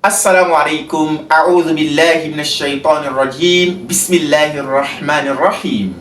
Assalamu alaikum. A'udhu billahi minash shaitanir rajim. Bismillahir rahmanir rahim.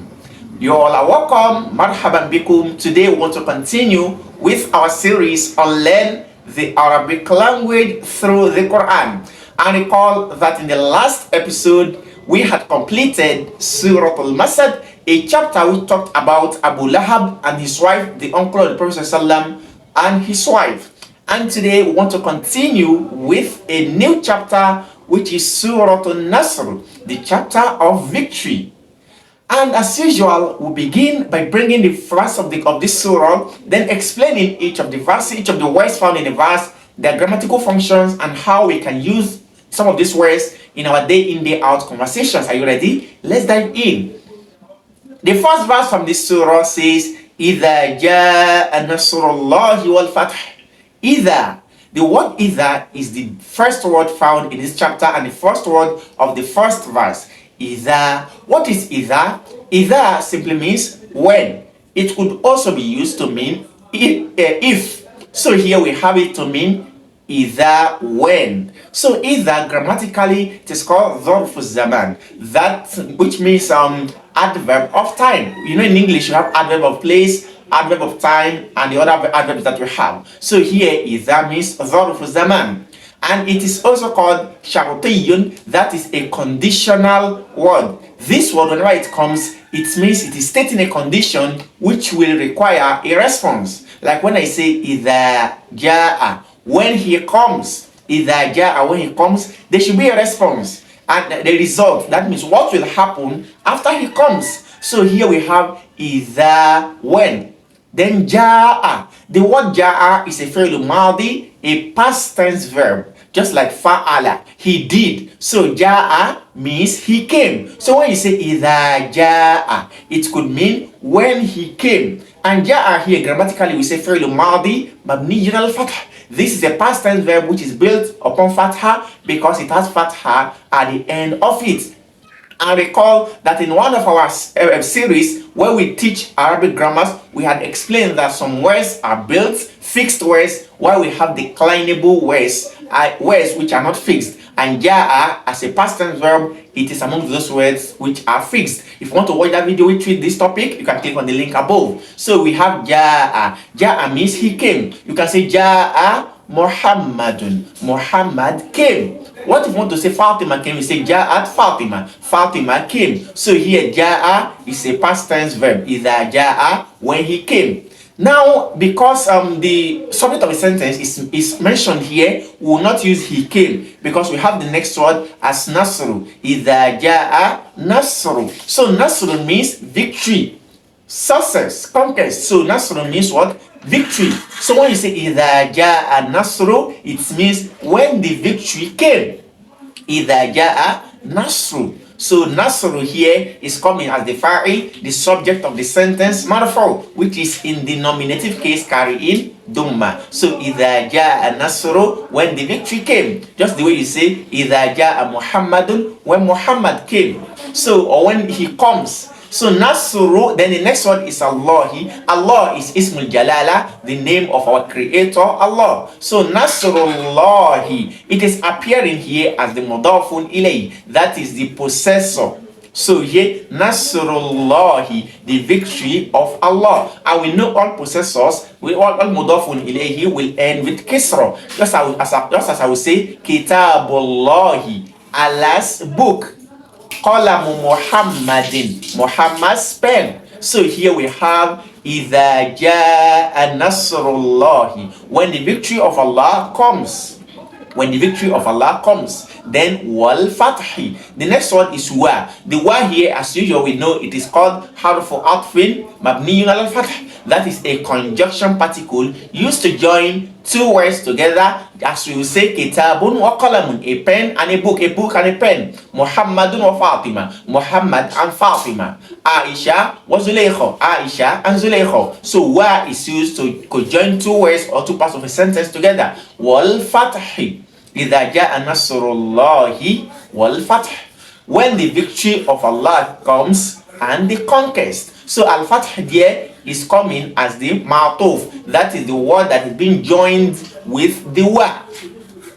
You all are welcome. Marhaban bikum. Today we want to continue with our series on learn the Arabic language through the Qur'an. And recall that in the last episode we had completed Suratul Masad, a chapter we talked about Abu Lahab and his wife, the uncle of the Prophet ﷺ, and his wife. And today we want to continue with a new chapter, which is Suratul Nasr, the chapter of victory. And as usual, we begin by bringing the verse of this surah, then explaining each of the verses, each of the words found in the verse, their grammatical functions, and how we can use some of these words in our day in, day out conversations. Are you ready? Let's dive in. The first verse from this surah says, إِذَا جَاءَ نَصْرُ اللَّهِ وَالْفَتْحِ. Either. The word either is the first word found in this chapter and the first word of the first verse. Either. What is either? Either simply means when. It could also be used to mean if. So here we have it to mean either when. So either grammatically it is called ظرف الزمان, that which means adverb of time. You know, in English you have adverb of place, adverb of time, and the other adverbs that we have. So here إذا means ظرف الزمان, and it is also called شرطي, that is a conditional word. This word, whenever it comes, it means it is stating a condition which will require a response. Like when I say إذا جاء, when he comes, إذا جاء, when he comes, there should be a response and the result. That means what will happen after he comes. So here we have إذا, when. Then ja'a. The word ja'a is a fi'l madi, a past tense verb, just like fa'ala, he did. So ja'a means he came. So when you say idha ja'a, it could mean when he came. And ja'a here grammatically we say fi'l madi mabniyun al-fath. This is a past tense verb which is built upon fatha because it has fatha at the end of it. And recall that in one of our series where we teach Arabic grammars, we had explained that some words are built, fixed words, while we have declinable words, words which are not fixed. And ja'a, as a past tense verb, it is among those words which are fixed. If you want to watch that video which treats this topic, you can click on the link above. So we have ja'a. Ja'a means he came. You can say ja'a Muhammadun. Muhammad came. What if you want to say Fatima came? You say Ja'at Fatima. Fatima came. So here Ja'a is a past tense verb. Either Ja'a, when he came. Now, because the subject of a sentence is mentioned here, we will not use he came because we have the next word as Nasru. Either Ja'a Nasru. So Nasru means victory, success, conquest. So Nasru means what? Victory. So when you say إِذَا جَاءَ النَّصْرُ, it means when the victory came. إِذَا جَاءَ نَصْرُ. So Nasr here is coming as the fa'il, the subject of the sentence, marfu, which is in the nominative case carrying dumma. So إِذَا جَاءَ النَّصْرُ, when the victory came. Just the way you say إِذَا جَاءَ مُحَمَّدٌ, when Muhammad came. So, or when he comes. So Nasru, then the next one is Allahi. Allah is Ismul Jalala, the name of our creator, Allah. So Nasrullahi, it is appearing here as the mudafun ilayh, that is the possessor. So here Nasrullahi, the victory of Allah. And we know all possessors, all mudafun ilayhi will end with kisra. Just as I will say Kitabullahi, Allah's book. Qalamu Muhammadin, Muhammad's pen. So here we have إِذَا جَاءَ نَصْرُ اللَّهِ, when the victory of Allah comes. When the victory of Allah comes. Then wal fathi. The next one is wa. The wa here, as usual, we know it is called harfu atfin mabniyun al fath. That is a conjunction particle used to join two words together, as we will say kitabun wa qalamun, a pen and a book and a pen. Muhammadun wa Fatima, Muhammad and Fatima. Aisha wa Zulaykha, Aisha and Zulaykha. So wa is used to conjoin two words or two parts of a sentence together. Wal fathi. إِذَا جَاءَ نَصْرُ اللَّهِ وَالْفَتْحِ, when the victory of Allah comes and the conquest. So al-fath here is coming as the ma'tuf, that is the word that is being joined with the wa.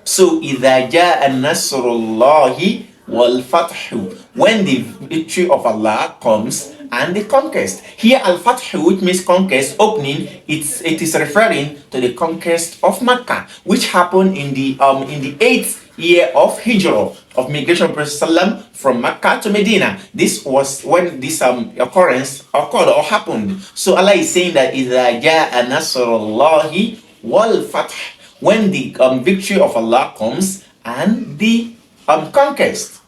So إِذَا جَاءَ نَصْرُ اللَّهِ وَالْفَتْحُ, when the victory of Allah comes and the conquest. Here al-Fath, which means conquest, opening, it is referring to the conquest of Mecca, which happened in the 8th year of Hijrah, of migration of Prophet from Mecca to Medina. This was when this occurrence occurred or happened. So Allah is saying that إِذَا جَاءَ نَصْرُ اللَّهِ وَالْفَتْحُ, when the victory of Allah comes and the conquest.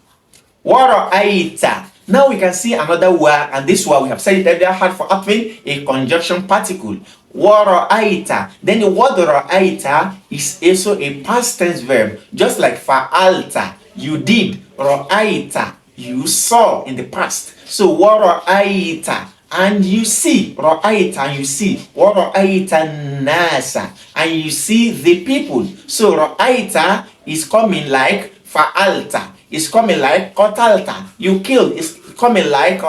وَرَأَيْتَ, now we can see another word, and this word we have said it earlier, had for having a conjunction particle. وَرَأَيْتَ, then the word رَأَيْتَ is also a past tense verb, just like فَعَلْتَ, you did, رَأَيْتَ, you saw in the past. So وَرَأَيْتَ, and you see, رَأَيْتَ, and you see, وَرَأَيْتَ النَّاسَ, and you see the people. So رَأَيْتَ is coming like فَعَلْتَ, is coming like qatalta, you killed. Is coming like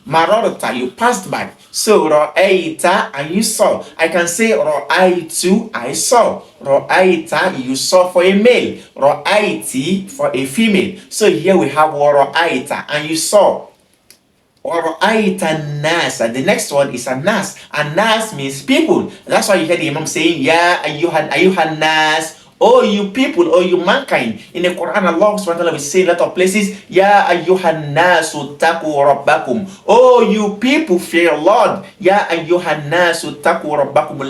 mararta, you passed by. So ra'ayta, and you saw. I can say ra'aytu, I saw. Ra'ayta, you saw for a male. Ra'ayti for a female. So here we have ra'ayta, and you saw. Ra'ayta nasa. The next one is anas. Anas means people. That's why you hear the Imam saying, Ya ayyuhan nas, oh you people, oh you mankind. In the Quran, Allah subhanahu wa ta'ala will say in a lot of places, Ya ayyuhan nasu taku rabbakum, oh you people, fear Lord. Ya ayyuhan nasu taku rabbakum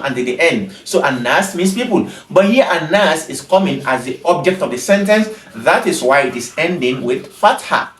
until the end. So anas means people, but here anas is coming as the object of the sentence. That is why it is ending with fatha.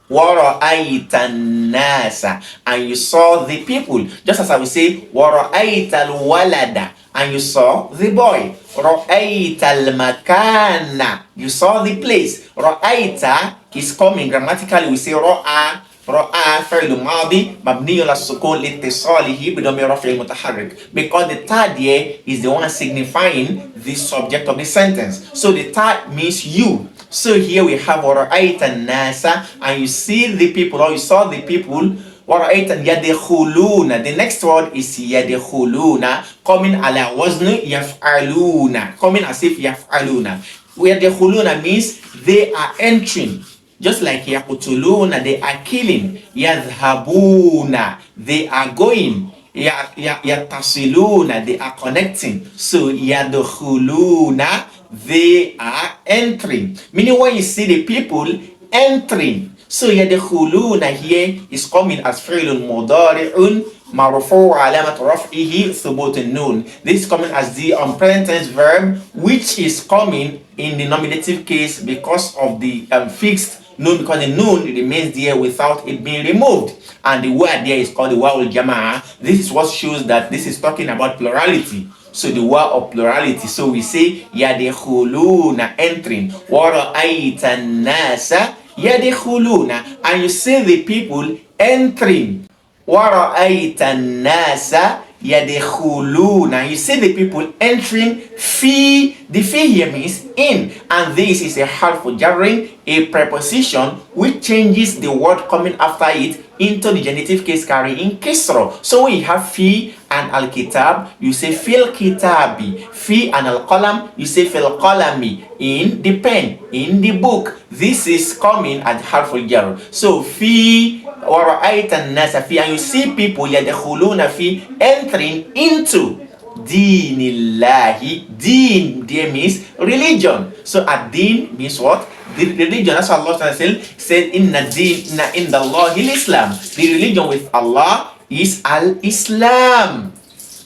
وَرَأَيْتَ النَّاسَ, and you saw the people, just as I will say وَرَأَيْتَ الْوَلَدَ, and you saw the boy. رَأَيْتَ الْمَكَانَ, you saw the place. رَأَيْتَ is coming grammatically, we say رَأَى. رَأَى فعل ماضي مبني على السكون لاتصاله بضمير رفع المتحرك, because the third here is the one signifying the subject of the sentence. So the third means you. So here we have وَرَأَيْتَ النَّاسَ, and you see the people, or you saw the people. وَرَأَيْتَ يَدْخُلُونَ, the next word is يَدْخُلُونَ, coming ala wazn يَفْعَلُونَ, coming as if يَفْعَلُونَ. يَدْخُلُونَ means they are entering, just like يَقْتُلُونَ, they are killing. يَذْهَبُونَ, they are going. يَتَّصِلُونَ, they are connecting. So يَدْخُلُونَ, they are entering. Meaning when you see the people entering, so يدخلون here is coming as فعل مضارع مرفوع علامة رفعه ثبوت النون. This is coming as the present tense verb, which is coming in the nominative case because of the fixed noon, because the noon remains there without it being removed, and the word there is called the wawul jamaa. This is what shows that this is talking about plurality. So the word of plurality. So we say yadkhuluna, entering. Wara'ayta nasa yadkhuluna, and you see the people entering. Wara'ayta nasa yadkhuluna, you see the people entering. Fi, the fi here means in, and this is a harfu jarring, a preposition which changes the word coming after it into the genitive case carrying kisra. So when you have fi and al-kitab, you say fil kitabi. Fi and al-qalam, you say fil qalami, in the pen, in the book. This is coming at harful jar. So fi wa ra'ayta an-nasa fi, and you see people yadkhuluna fi, entering into dinillahi. Din there means religion. So ad-din means what? The religion. That's what Allah said, inna dina inda Allahi al-Islam. The religion with Allah is al-Islam.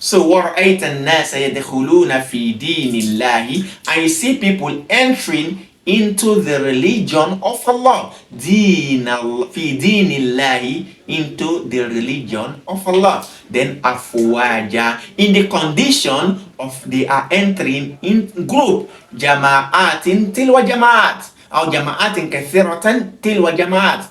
So وَرَأَيْتَ النَّاسَ يَدْخُلُونَ فِي دِينِ اللَّهِ, and you see people entering into the religion of Allah. Fi dinillahi, into the religion of Allah. Then afwaja, in the condition of they are entering in group. Jama'atin tilwa jama'at, or jama'atin kathiratan tilwa jama'at,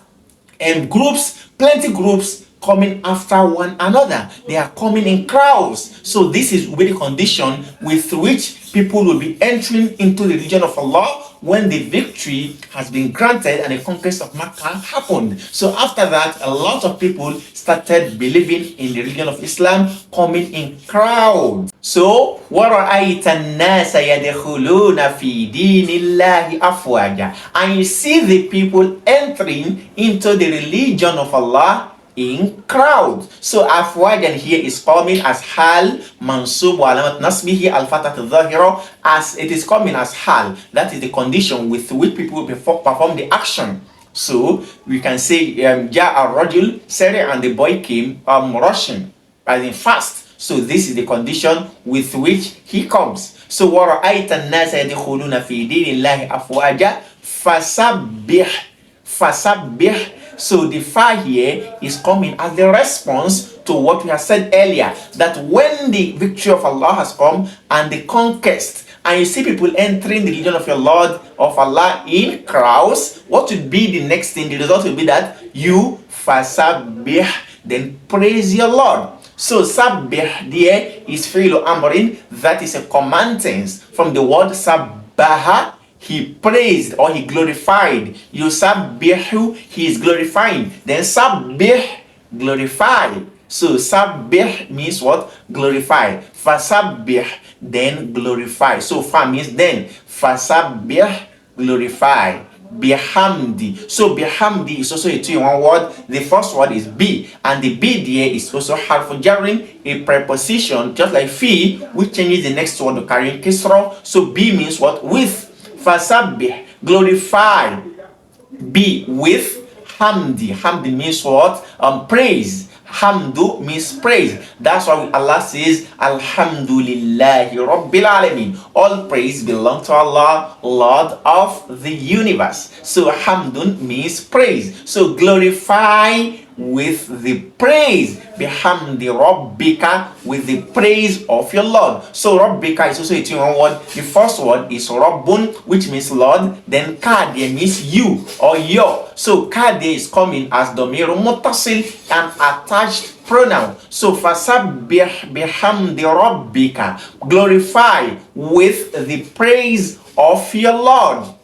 and groups, plenty groups coming after one another. They are coming in crowds. So this is really the condition with which people will be entering into the religion of Allah when the victory has been granted and the conquest of Makkah happened. So after that, a lot of people started believing in the religion of Islam, coming in crowds. So, وَرَأَيْتَ النَّاسَ يَدْخُلُونَ فِي دِينِ اللَّهِ أَفْوَاجًا. And you see the people entering into the religion of Allah in crowds. So afwajan here is coming as hal mansub wa alamat nasbihi al fatat al as it is coming as hal. That is the condition with which people perform the action. So we can say ja'a rajul sari, and the boy came rushing, as in fast. So this is the condition with which he comes. So wara'aita an-nasa yadkhuluna fi dinillahi afwaja fasabbih. So the fa here is coming as the response to what we have said earlier, that when the victory of Allah has come and the conquest, and you see people entering the religion of your Lord, of Allah, in crowds, what would be the next thing? The result will be that you fasabbih, then praise your Lord. So sabbih there is fi'lu amrin, that is a command tense from the word sabbaha. He praised or he glorified. Yusabbihu, he is glorifying. Then sabbih, glorify. So sabbih means what? Glorify. Fasabbih, then glorify. So fa means then. Fasabbih, glorify. Bihamdi. So bihamdi is also a two-in-one word. The first word is bi, and the bi there is also harfu jarrin, a preposition just like fi, which changes the next word to carry kisra. So bi means what? With. Fasabbih, glorify. Be with hamdi. Hamdi means what? Praise. Hamdu means praise. That's why Allah says Alhamdulillahi Rabbil Alameen. All praise belongs to Allah, Lord of the universe. So hamdun means praise. So glorify with the praise. Bihamdi Rabbika, with the praise of your Lord. So Rabbika is also a two-in-one word. The first word is Rabbun, which means Lord. Then ka there means you or your. So ka there is coming as Domiru Muttasil, an attached pronoun. So fasabbih bihamdi Rabbika, glorify with the praise of your Lord.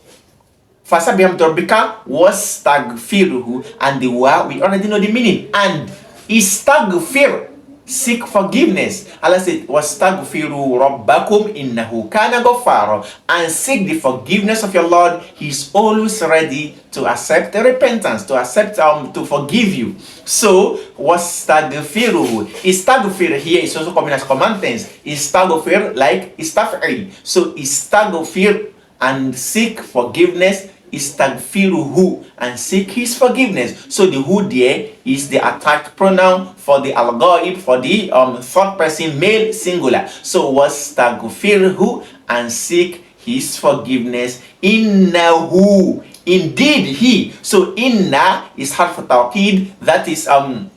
Fasabbih rabbika was tagfiruhu, and the wa we already know the meaning. And istagfir, seek forgiveness. Allah said wastagfiru rabbakum innahu kana ghaffara, and seek the forgiveness of your Lord. He's always ready to accept the repentance, to accept to forgive you. So wastagfiruhu, istagfir here is also coming as command tense. Istagfir like istaf'il. So istagfir and seek forgiveness, istagfiruhu, and seek his forgiveness. So the who there is the attached pronoun for the al-ghaib, for the third person male singular. So wastagfiruhu, and seek his forgiveness. Innahu, indeed he. So inna is harf tawqid, that is a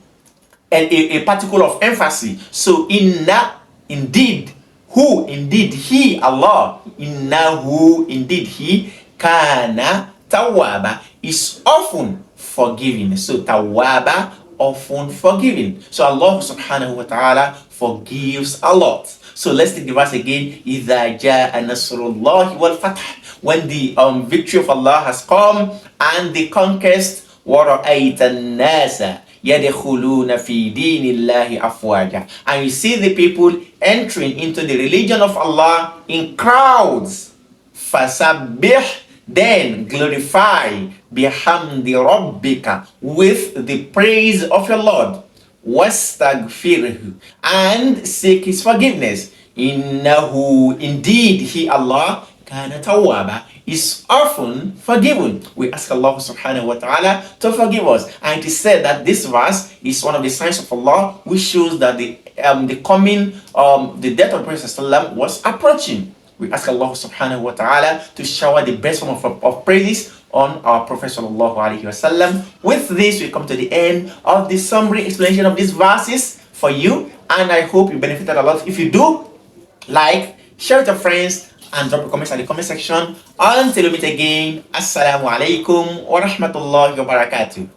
particle of emphasis. So inna, indeed. Who, indeed he, Allah. Innahu, indeed he. Kana, tawaba, is often forgiving. So tawaba, often forgiving. So Allah subhanahu wa ta'ala forgives a lot. So let's take the verse again. إِذَا جَاءَ نَصْرُ اللَّهِ وَالْفَتْحِ, when the victory of Allah has come and the conquest. وَرَأَيْتَ النَّاسَ يَدْخُلُونَ فِي دِينِ اللَّهِ أَفْوَاجًا, and you see the people entering into the religion of Allah in crowds. فَسَبِّحْ, then glorify. بِحَمْدِ رَبِّكَ, with the praise of your Lord. وَاسْتَغْفِرْهُ, and seek his forgiveness. إِنَّهُ, indeed he, Allah, kana tawwaba, is often forgiven. We ask Allah subhanahu wa ta'ala to forgive us. And it is said that this verse is one of the signs of Allah, which shows that the coming, the death of Prophet ﷺ was approaching. We ask Allah subhanahu wa ta'ala to shower the best form of praises on our Prophet sallallahu alaihi wasallam. With this, we come to the end of the summary explanation of these verses for you, and I hope you benefited a lot. If you do, like, share with your friends, and drop a comment in the comment section. Until we meet again, Assalamu alaikum wa rahmatullahi wa barakatuh.